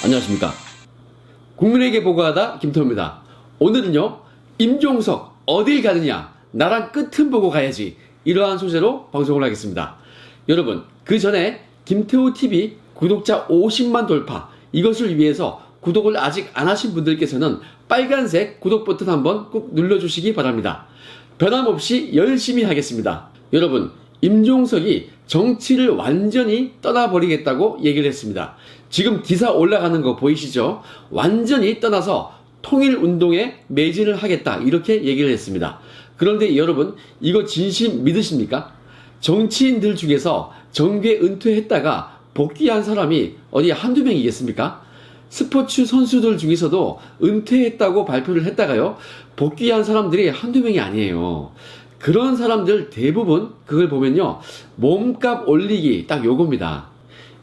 안녕하십니까. 국민에게 보고하다 김태호입니다. 오늘은요, 임종석 어딜 가느냐, 나랑 끝은 보고 가야지, 이러한 소재로 방송을 하겠습니다. 여러분, 그 전에 김태호TV 구독자 50만 돌파, 이것을 위해서 구독을 아직 안 하신 분들께서는 빨간색 구독 버튼 한번 꼭 눌러주시기 바랍니다. 변함없이 열심히 하겠습니다. 여러분, 임종석이 정치를 완전히 떠나버리겠다고 얘기를 했습니다. 지금 기사 올라가는 거 보이시죠? 완전히 떠나서 통일운동에 매진을 하겠다, 이렇게 얘기를 했습니다. 그런데 여러분, 이거 진심 믿으십니까? 정치인들 중에서 정계 은퇴했다가 복귀한 사람이 어디 한두 명이겠습니까? 스포츠 선수들 중에서도 은퇴했다고 발표를 했다가요, 복귀한 사람들이 한두 명이 아니에요. 그런 사람들 대부분 그걸 보면요, 몸값 올리기 딱 요겁니다.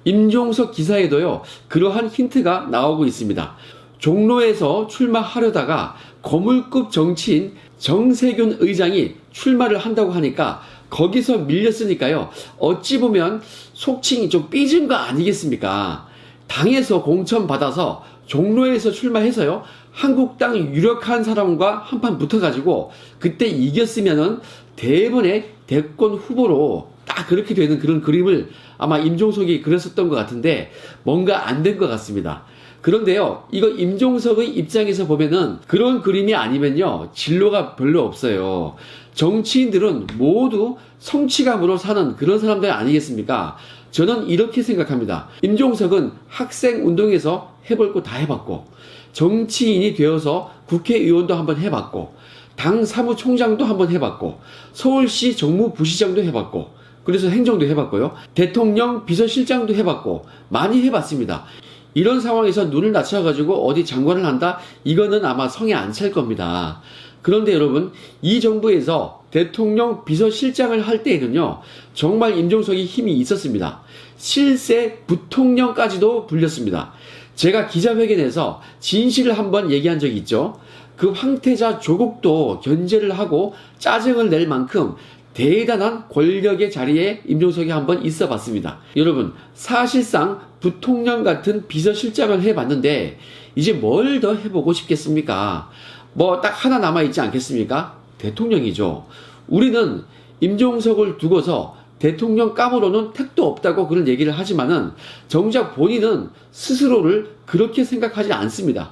임종석 기사에도요, 그러한 힌트가 나오고 있습니다. 종로에서 출마하려다가 거물급 정치인 정세균 의장이 출마를 한다고 하니까 거기서 밀렸으니까요, 어찌 보면 속칭이 좀 삐진 거 아니겠습니까? 당에서 공천 받아서 종로에서 출마해서요, 한국당 유력한 사람과 한판 붙어가지고 그때 이겼으면은 대번에 대권 후보로 딱 그렇게 되는 그런 그림을 아마 임종석이 그렸었던 것 같은데 뭔가 안 된 것 같습니다. 그런데요, 이거 임종석의 입장에서 보면은 그런 그림이 아니면요, 진로가 별로 없어요. 정치인들은 모두 성취감으로 사는 그런 사람들 아니겠습니까? 저는 이렇게 생각합니다. 임종석은 학생 운동에서 해볼 거 다 해봤고, 정치인이 되어서 국회의원도 한번 해봤고, 당 사무총장도 한번 해봤고, 서울시 정무부시장도 해봤고, 그래서 행정도 해봤고요, 대통령 비서실장도 해봤고, 많이 해봤습니다. 이런 상황에서 눈을 낮춰가지고 어디 장관을 한다? 이거는 아마 성에 안 찰 겁니다. 그런데 여러분, 이 정부에서 대통령 비서실장을 할 때에는요, 정말 임종석이 힘이 있었습니다. 실세 부통령까지도 불렸습니다. 제가 기자회견에서 진실을 한번 얘기한 적이 있죠. 그 황태자 조국도 견제를 하고 짜증을 낼 만큼 대단한 권력의 자리에 임종석이 한번 있어 봤습니다. 여러분, 사실상 부통령 같은 비서실장을 해봤는데 이제 뭘 더 해보고 싶겠습니까? 뭐 딱 하나 남아있지 않겠습니까? 대통령이죠. 우리는 임종석을 두고서 대통령 감으로는 택도 없다고 그런 얘기를 하지만은 정작 본인은 스스로를 그렇게 생각하지 않습니다.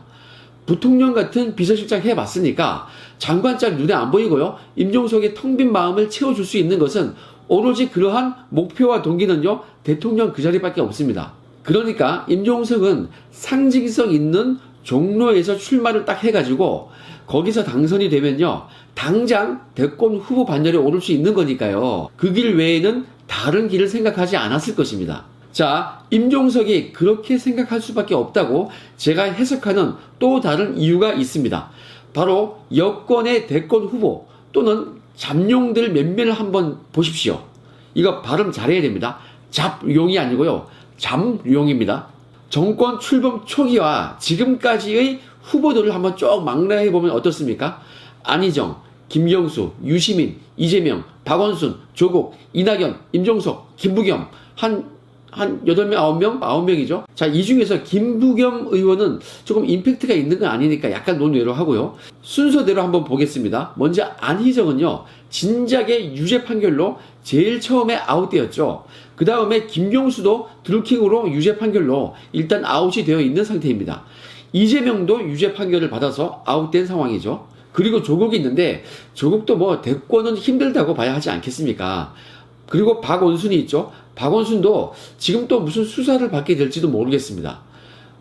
부통령 같은 비서실장 해봤으니까 장관짤 눈에 안 보이고요, 임종석의 텅 빈 마음을 채워줄 수 있는 것은 오로지 그러한 목표와 동기는요, 대통령 그 자리밖에 없습니다. 그러니까 임종석은 상징성 있는 종로에서 출마를 딱 해가지고 거기서 당선이 되면요, 당장 대권 후보 반열에 오를 수 있는 거니까요, 그 길 외에는 다른 길을 생각하지 않았을 것입니다. 자, 임종석이 그렇게 생각할 수밖에 없다고 제가 해석하는 또 다른 이유가 있습니다. 바로 여권의 대권 후보 또는 잠룡들 면면을 한번 보십시오. 이거 발음 잘해야 됩니다. 잡룡이 아니고요, 잠룡입니다. 정권 출범 초기와 지금까지의 후보들을 한번 쭉 망라해보면 어떻습니까? 안희정, 김경수, 유시민, 이재명, 박원순, 조국, 이낙연, 임종석, 김부겸, 한 8명, 9명이죠. 자, 이 중에서 김부겸 의원은 조금 임팩트가 있는 건 아니니까 약간 논외로 하고요. 순서대로 한번 보겠습니다. 먼저 안희정은요, 진작에 유죄 판결로 제일 처음에 아웃되었죠. 그 다음에 김경수도 드루킹으로 유죄 판결로 일단 아웃이 되어 있는 상태입니다. 이재명도 유죄 판결을 받아서 아웃된 상황이죠. 그리고 조국이 있는데 조국도 뭐 대권은 힘들다고 봐야 하지 않겠습니까? 그리고 박원순이 있죠. 박원순도 지금 또 무슨 수사를 받게 될지도 모르겠습니다.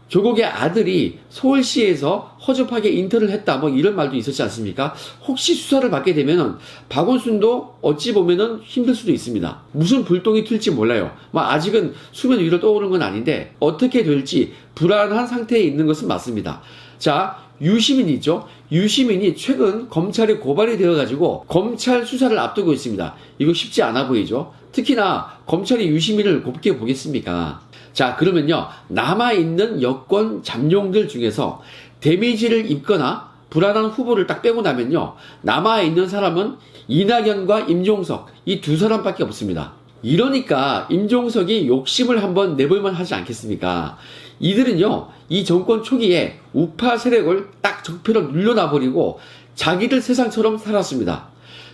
조국의 아들이 서울시에서 허접하게 인터를 했다, 뭐 이런 말도 있었지 않습니까? 혹시 수사를 받게 되면 박원순도 어찌 보면은 힘들 수도 있습니다. 무슨 불똥이 튈지 몰라요. 뭐 아직은 수면 위로 떠오르는 건 아닌데 어떻게 될지 불안한 상태에 있는 것은 맞습니다. 자, 유시민이 있죠. 유시민이 최근 검찰에 고발이 되어가지고 검찰 수사를 앞두고 있습니다. 이거 쉽지 않아 보이죠. 특히나 검찰이 유시민을 곱게 보겠습니까? 자, 그러면요, 남아있는 여권 잠룡들 중에서 데미지를 입거나 불안한 후보를 딱 빼고 나면요, 남아있는 사람은 이낙연과 임종석, 이 두 사람밖에 없습니다. 이러니까 임종석이 욕심을 한번 내볼만 하지 않겠습니까? 이들은요, 이 정권 초기에 우파 세력을 딱 적폐로 눌러놔버리고 자기들 세상처럼 살았습니다.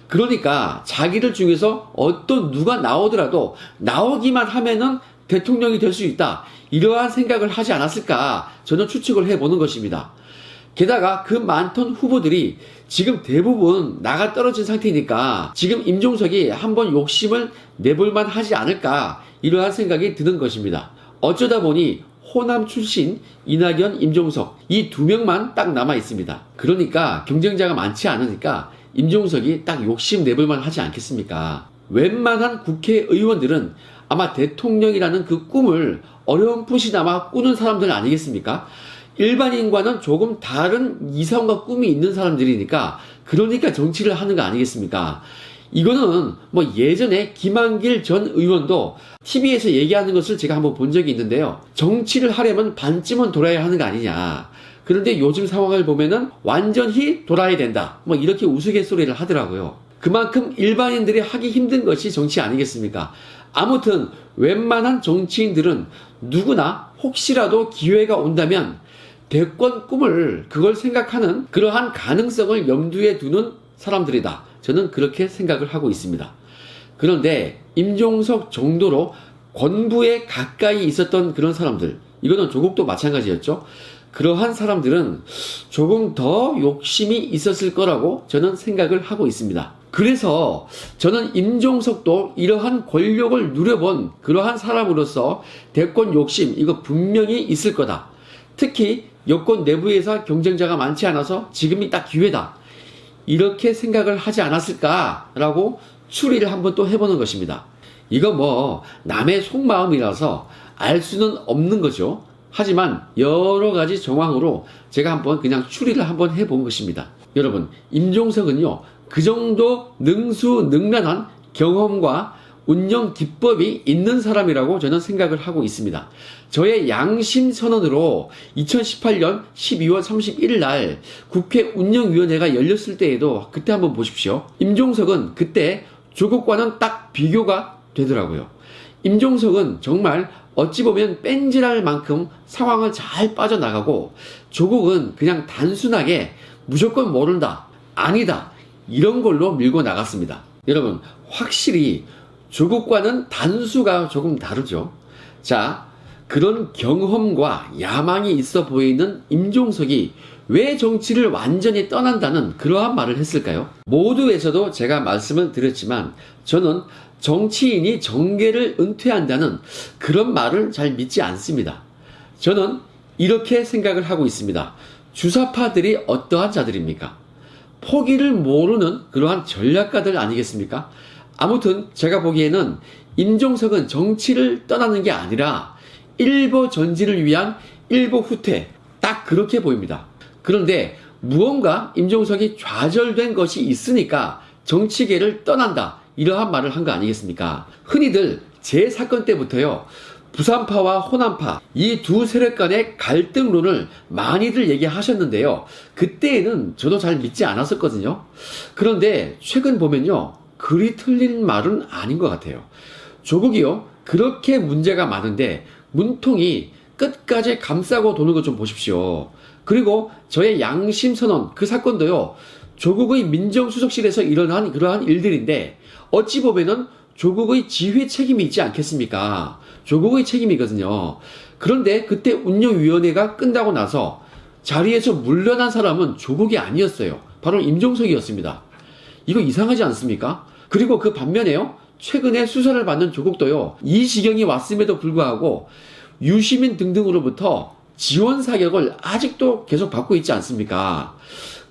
그러니까 자기들 중에서 어떤 누가 나오더라도 나오기만 하면은 대통령이 될 수 있다. 이러한 생각을 하지 않았을까 저는 추측을 해보는 것입니다. 게다가 그 많던 후보들이 지금 대부분 나가 떨어진 상태니까 지금 임종석이 한번 욕심을 내볼만 하지 않을까 이러한 생각이 드는 것입니다. 어쩌다 보니 호남 출신 이낙연, 임종석 이 두 명만 딱 남아 있습니다. 그러니까 경쟁자가 많지 않으니까 임종석이 딱 욕심 내볼만 하지 않겠습니까? 웬만한 국회의원들은 아마 대통령이라는 그 꿈을 어렴풋이나마 꾸는 사람들 아니겠습니까? 일반인과는 조금 다른 이상과 꿈이 있는 사람들이니까 그러니까 정치를 하는 거 아니겠습니까? 이거는 뭐 예전에 김한길 전 의원도 TV에서 얘기하는 것을 제가 한번 본 적이 있는데요. 정치를 하려면 반쯤은 돌아야 하는 거 아니냐. 그런데 요즘 상황을 보면은 완전히 돌아야 된다. 뭐 이렇게 우스갯소리를 하더라고요. 그만큼 일반인들이 하기 힘든 것이 정치 아니겠습니까? 아무튼 웬만한 정치인들은 누구나 혹시라도 기회가 온다면 대권 꿈을 그걸 생각하는 그러한 가능성을 염두에 두는 사람들이다. 저는 그렇게 생각을 하고 있습니다. 그런데 임종석 정도로 권부에 가까이 있었던 그런 사람들, 이거는 조국도 마찬가지였죠. 그러한 사람들은 조금 더 욕심이 있었을 거라고 저는 생각을 하고 있습니다. 그래서 저는 임종석도 이러한 권력을 누려본 그러한 사람으로서 대권 욕심 이거 분명히 있을 거다. 특히 여권 내부에서 경쟁자가 많지 않아서 지금이 딱 기회다. 이렇게 생각을 하지 않았을까라고 추리를 한번 또 해보는 것입니다. 이거 뭐 남의 속마음이라서 알 수는 없는 거죠. 하지만 여러 가지 정황으로 제가 한번 그냥 추리를 한번 해본 것입니다. 여러분, 임종석은요, 그 정도 능수능란한 경험과 운영 기법이 있는 사람이라고 저는 생각을 하고 있습니다. 저의 양심 선언으로 2018년 12월 31일 날 국회 운영위원회가 열렸을 때에도 그때 한번 보십시오. 임종석은 그때 조국과는 딱 비교가 되더라고요. 임종석은 정말 어찌 보면 뺀질할 만큼 상황을 잘 빠져나가고 조국은 그냥 단순하게 무조건 모른다, 아니다 이런 걸로 밀고 나갔습니다. 여러분, 확실히 조국과는 단수가 조금 다르죠. 자, 그런 경험과 야망이 있어 보이는 임종석이 왜 정치를 완전히 떠난다는 그러한 말을 했을까요? 모두에서도 제가 말씀을 드렸지만 저는 정치인이 정계를 은퇴한다는 그런 말을 잘 믿지 않습니다. 저는 이렇게 생각을 하고 있습니다. 주사파들이 어떠한 자들입니까? 포기를 모르는 그러한 전략가들 아니겠습니까? 아무튼 제가 보기에는 임종석은 정치를 떠나는 게 아니라 일보 전진을 위한 일보 후퇴 딱 그렇게 보입니다. 그런데 무언가 임종석이 좌절된 것이 있으니까 정치계를 떠난다 이러한 말을 한 거 아니겠습니까? 흔히들 제 사건 때부터요 부산파와 호남파 이 두 세력 간의 갈등론을 많이들 얘기하셨는데요. 그때에는 저도 잘 믿지 않았었거든요. 그런데 최근 보면요 그리 틀린 말은 아닌 것 같아요. 조국이요 그렇게 문제가 많은데 문통이 끝까지 감싸고 도는 것 좀 보십시오. 그리고 저의 양심선언 그 사건도요 조국의 민정수석실에서 일어난 그러한 일들인데 어찌 보면은 조국의 지휘 책임이 있지 않겠습니까? 조국의 책임이거든요. 그런데 그때 운영위원회가 끝나고 나서 자리에서 물러난 사람은 조국이 아니었어요. 바로 임종석이었습니다. 이거 이상하지 않습니까? 그리고 그 반면에요 최근에 수사를 받는 조국도요 이 지경이 왔음에도 불구하고 유시민 등등으로부터 지원 사격을 아직도 계속 받고 있지 않습니까?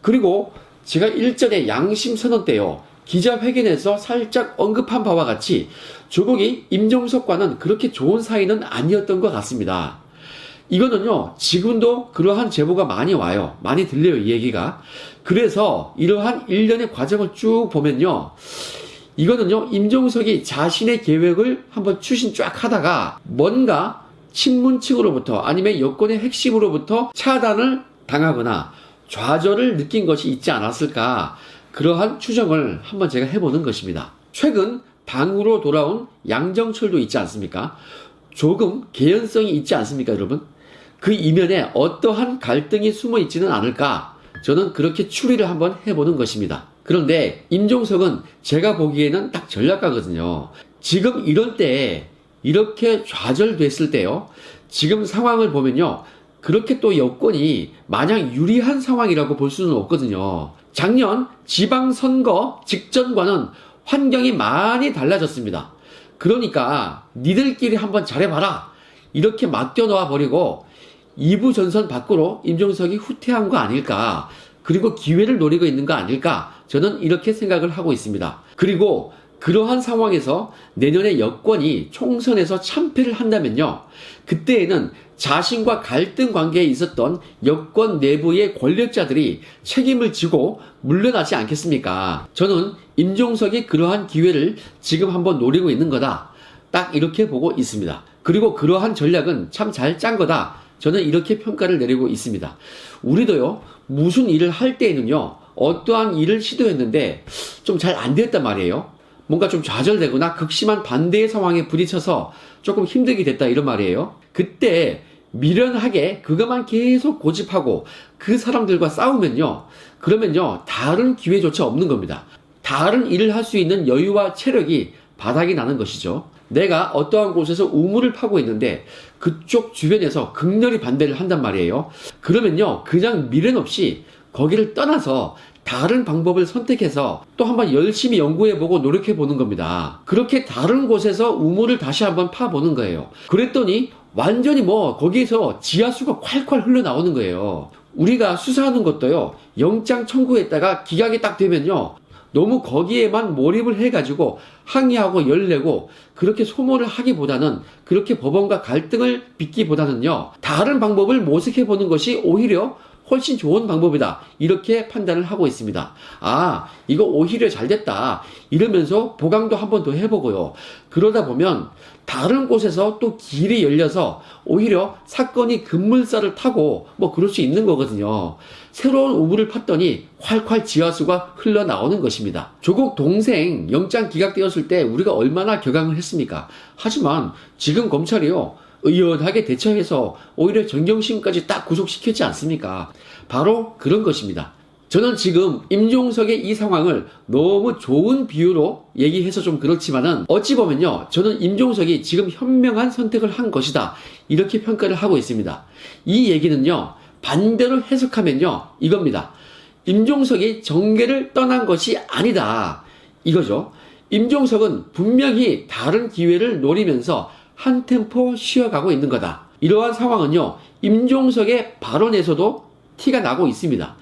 그리고 제가 일전에 양심 선언 때요 기자회견에서 살짝 언급한 바와 같이 조국이 임종석과는 그렇게 좋은 사이는 아니었던 것 같습니다. 이거는요 지금도 그러한 제보가 많이 와요. 많이 들려요 이 얘기가. 그래서 이러한 일련의 과정을 쭉 보면요 이거는요 임종석이 자신의 계획을 한번 추진 쫙 하다가 뭔가 친문 측으로부터 아니면 여권의 핵심으로부터 차단을 당하거나 좌절을 느낀 것이 있지 않았을까 그러한 추정을 한번 제가 해보는 것입니다. 최근 당으로 돌아온 양정철도 있지 않습니까? 조금 개연성이 있지 않습니까, 여러분? 그 이면에 어떠한 갈등이 숨어 있지는 않을까? 저는 그렇게 추리를 한번 해보는 것입니다. 그런데 임종석은 제가 보기에는 딱 전략가거든요. 지금 이런 때에 이렇게 좌절됐을 때요. 지금 상황을 보면요. 그렇게 또 여건이 마냥 유리한 상황이라고 볼 수는 없거든요. 작년 지방선거 직전과는 환경이 많이 달라졌습니다. 그러니까 니들끼리 한번 잘해봐라. 이렇게 맡겨놓아 버리고 2부 전선 밖으로 임종석이 후퇴한 거 아닐까. 그리고 기회를 노리고 있는 거 아닐까. 저는 이렇게 생각을 하고 있습니다. 그리고 그러한 상황에서 내년에 여권이 총선에서 참패를 한다면요. 그때에는 자신과 갈등 관계에 있었던 여권 내부의 권력자들이 책임을 지고 물러나지 않겠습니까? 저는 임종석이 그러한 기회를 지금 한번 노리고 있는 거다. 딱 이렇게 보고 있습니다. 그리고 그러한 전략은 참 잘 짠 거다. 저는 이렇게 평가를 내리고 있습니다. 우리도요, 무슨 일을 할 때에는요, 어떠한 일을 시도했는데 좀 잘 안 됐단 말이에요. 뭔가 좀 좌절되거나 극심한 반대의 상황에 부딪혀서 조금 힘들게 됐다 이런 말이에요. 그때 미련하게 그것만 계속 고집하고 그 사람들과 싸우면요. 그러면요. 다른 기회조차 없는 겁니다. 다른 일을 할 수 있는 여유와 체력이 바닥이 나는 것이죠. 내가 어떠한 곳에서 우물을 파고 있는데 그쪽 주변에서 극렬히 반대를 한단 말이에요. 그러면요. 그냥 미련 없이 거기를 떠나서 다른 방법을 선택해서 또 한번 열심히 연구해보고 노력해보는 겁니다. 그렇게 다른 곳에서 우물을 다시 한번 파보는 거예요. 그랬더니 완전히 거기에서 지하수가 콸콸 흘러나오는 거예요. 우리가 수사하는 것도요, 영장 청구했다가 기각이 딱 되면요, 너무 거기에만 몰입을 해가지고 항의하고 열내고 그렇게 소모를 하기보다는, 그렇게 법원과 갈등을 빚기보다는요, 다른 방법을 모색해보는 것이 오히려 훨씬 좋은 방법이다. 이렇게 판단을 하고 있습니다. 아, 이거 오히려 잘 됐다. 이러면서 보강도 한 번 더 해보고요. 그러다 보면 다른 곳에서 또 길이 열려서 오히려 사건이 급물살을 타고 그럴 수 있는 거거든요. 새로운 우물을 팠더니 콸콸 지하수가 흘러나오는 것입니다. 조국 동생 영장 기각되었을 때 우리가 얼마나 격앙을 했습니까? 하지만 지금 검찰이요, 의연하게 대처해서 오히려 정경심까지 딱 구속시켰지 않습니까? 바로 그런 것입니다. 저는 지금 임종석의 이 상황을 너무 좋은 비유로 얘기해서 좀 그렇지만은 어찌 보면요, 저는 임종석이 지금 현명한 선택을 한 것이다. 이렇게 평가를 하고 있습니다. 이 얘기는요, 반대로 해석하면요, 이겁니다. 임종석이 정계를 떠난 것이 아니다. 이거죠. 임종석은 분명히 다른 기회를 노리면서 한 템포 쉬어가고 있는 거다. 이러한 상황은요, 임종석의 발언에서도 티가 나고 있습니다.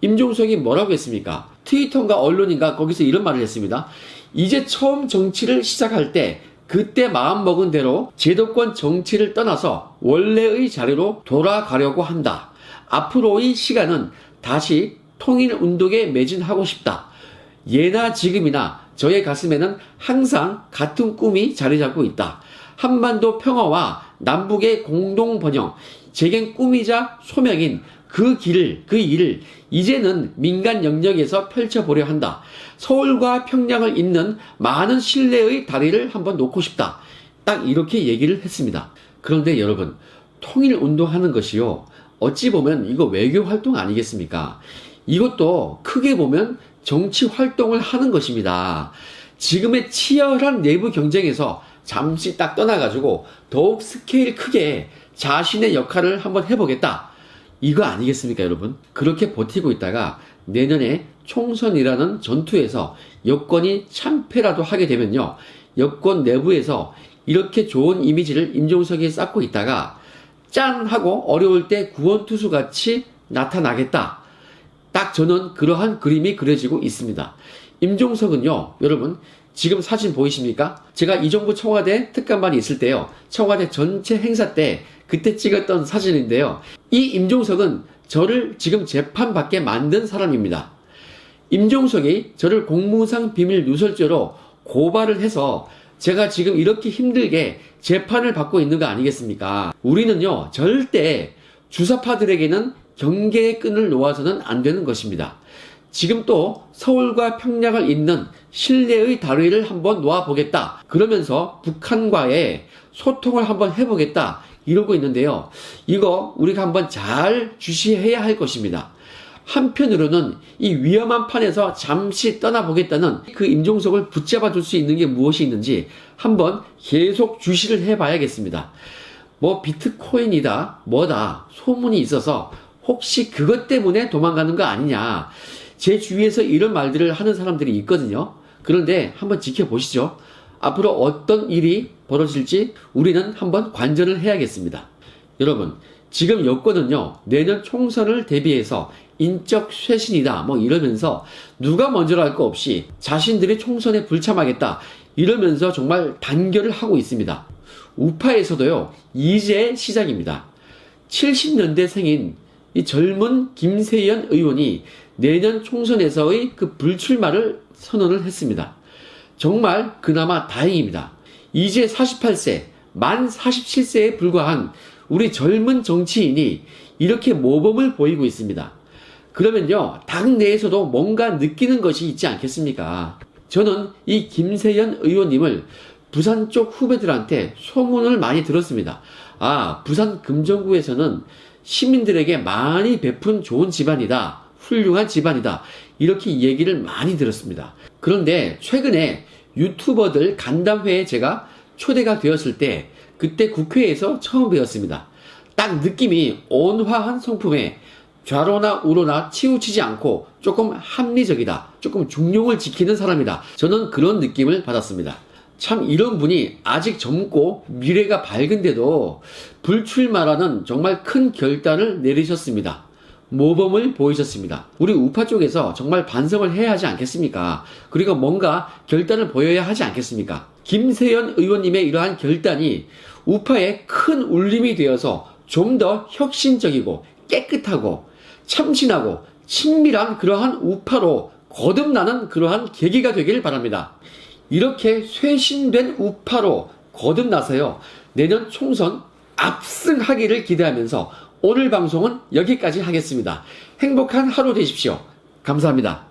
임종석이 뭐라고 했습니까? 트위터인가 언론인가 거기서 이런 말을 했습니다. 이제 처음 정치를 시작할 때 그때 마음먹은 대로 제도권 정치를 떠나서 원래의 자리로 돌아가려고 한다. 앞으로의 시간은 다시 통일운동에 매진하고 싶다. 예나 지금이나 저의 가슴에는 항상 같은 꿈이 자리 잡고 있다. 한반도 평화와 남북의 공동 번영, 제겐 꿈이자 소명인 그 일을 이제는 민간 영역에서 펼쳐보려 한다. 서울과 평양을 잇는 많은 신뢰의 다리를 한번 놓고 싶다. 딱 이렇게 얘기를 했습니다. 그런데 여러분, 통일운동하는 것이요, 어찌 보면 이거 외교 활동 아니겠습니까? 이것도 크게 보면 정치 활동을 하는 것입니다. 지금의 치열한 내부 경쟁에서 잠시 딱 떠나가지고 더욱 스케일 크게 자신의 역할을 한번 해보겠다. 이거 아니겠습니까, 여러분? 그렇게 버티고 있다가 내년에 총선이라는 전투에서 여권이 참패라도 하게 되면요, 여권 내부에서 이렇게 좋은 이미지를 임종석이 쌓고 있다가 짠 하고 어려울 때 구원투수 같이 나타나겠다. 딱 저는 그러한 그림이 그려지고 있습니다. 임종석은요, 여러분, 지금 사진 보이십니까? 제가 이 정부 청와대 특감반이 있을 때요, 청와대 전체 행사 때 그때 찍었던 사진인데요, 이 임종석은 저를 지금 재판받게 만든 사람입니다. 임종석이 저를 공무상 비밀 누설죄로 고발을 해서 제가 지금 이렇게 힘들게 재판을 받고 있는 거 아니겠습니까? 우리는요, 절대 주사파들에게는 경계의 끈을 놓아서는 안 되는 것입니다. 지금 또 서울과 평양을 잇는 실내의 다리를 한번 놓아보겠다. 그러면서 북한과의 소통을 한번 해보겠다. 이러고 있는데요. 이거 우리가 한번 잘 주시해야 할 것입니다. 한편으로는 이 위험한 판에서 잠시 떠나보겠다는 그 임종석을 붙잡아 둘 수 있는 게 무엇이 있는지 한번 계속 주시를 해봐야겠습니다. 뭐 비트코인이다 뭐다 소문이 있어서 혹시 그것 때문에 도망가는 거 아니냐, 제 주위에서 이런 말들을 하는 사람들이 있거든요. 그런데 한번 지켜보시죠. 앞으로 어떤 일이 벌어질지 우리는 한번 관전을 해야겠습니다. 여러분, 지금 여권은요, 내년 총선을 대비해서 인적 쇄신이다 뭐 이러면서 누가 먼저라 할 거 없이 자신들이 총선에 불참하겠다 이러면서 정말 단결을 하고 있습니다. 우파에서도요, 이제 시작입니다. 70년대생인 이 젊은 김세연 의원이 내년 총선에서의 그 불출마를 선언을 했습니다. 정말 그나마 다행입니다. 이제 48세, 만 47세에 불과한 우리 젊은 정치인이 이렇게 모범을 보이고 있습니다. 그러면요, 당 내에서도 뭔가 느끼는 것이 있지 않겠습니까? 저는 이 김세연 의원님을 부산 쪽 후배들한테 소문을 많이 들었습니다. 아, 부산 금정구에서는 시민들에게 많이 베푼 좋은 집안이다. 훌륭한 집안이다. 이렇게 얘기를 많이 들었습니다. 그런데 최근에 유튜버들 간담회에 제가 초대가 되었을 때 그때 국회에서 처음 배웠습니다. 딱 느낌이 온화한 성품에 좌로나 우로나 치우치지 않고 조금 합리적이다. 조금 중용을 지키는 사람이다. 저는 그런 느낌을 받았습니다. 참 이런 분이 아직 젊고 미래가 밝은데도 불출마라는 정말 큰 결단을 내리셨습니다. 모범을 보이셨습니다. 우리 우파 쪽에서 정말 반성을 해야 하지 않겠습니까? 그리고 뭔가 결단을 보여야 하지 않겠습니까? 김세연 의원님의 이러한 결단이 우파에 큰 울림이 되어서 좀 더 혁신적이고 깨끗하고 참신하고 친밀한 그러한 우파로 거듭나는 그러한 계기가 되길 바랍니다. 이렇게 쇄신된 우파로 거듭나서요, 내년 총선 압승하기를 기대하면서 오늘 방송은 여기까지 하겠습니다. 행복한 하루 되십시오. 감사합니다.